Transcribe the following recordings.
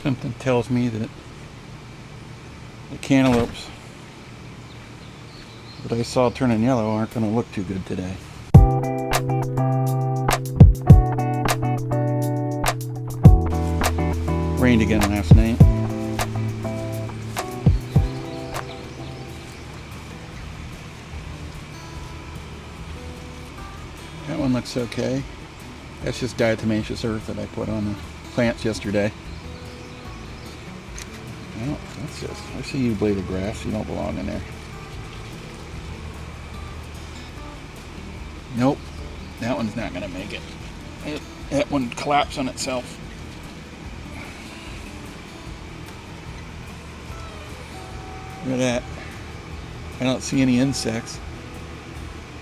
Something tells me that the cantaloupes that I saw turning yellow aren't going to look too good today. Rained again last night. That one looks okay. That's just diatomaceous earth that I put on the plants yesterday. Well, that's just, I see you blade of grass, you don't belong in there. Nope, that one's not going to make it. That one collapsed on itself. Look at that. I don't see any insects.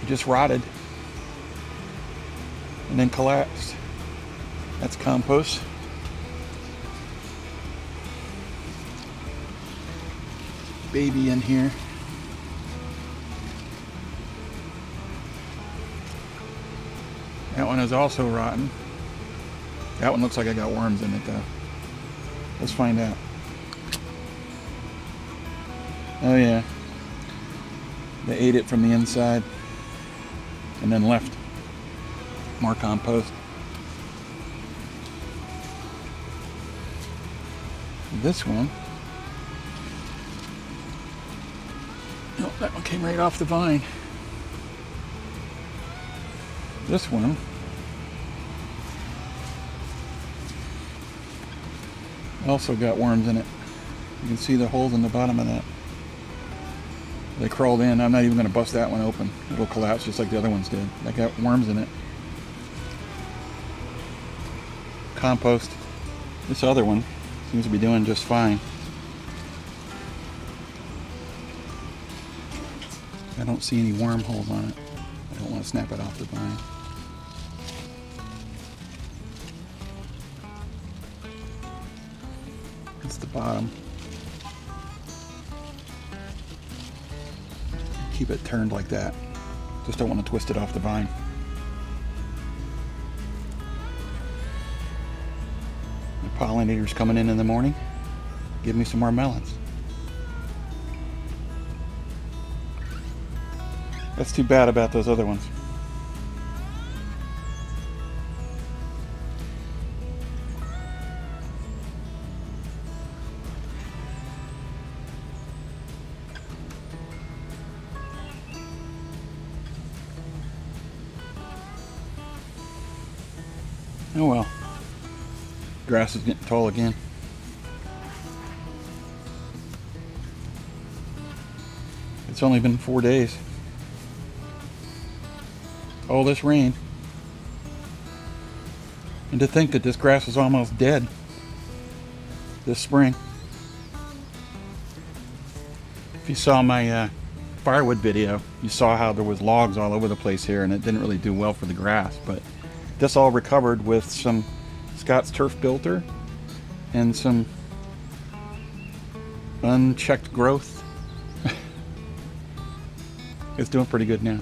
It just rotted and then collapsed. That's compost. Baby in here. That one is also rotten. That one looks like I got worms in it though. Let's find out. Oh yeah. They ate it from the inside and then left more compost. This one, no, that one came right off the vine. This one also got worms in it. You can see the holes in the bottom of that. They crawled in. I'm not even going to bust that one open. It'll collapse just like the other ones did. They got worms in it. Compost. This other one seems to be doing just fine. I don't see any wormholes on it. I don't want to snap it off the vine. That's the bottom. Keep it turned like that. Just don't want to twist it off the vine. The pollinators coming in the morning. Give me some more melons. That's too bad about those other ones. Oh well. Grass is getting tall again. It's only been 4 days. All this rain. And to think that this grass was almost dead this spring. If you saw my firewood video, you saw how there was logs all over the place here and it didn't really do well for the grass, but this all recovered with some Scott's turf filter and some unchecked growth. It's doing pretty good now.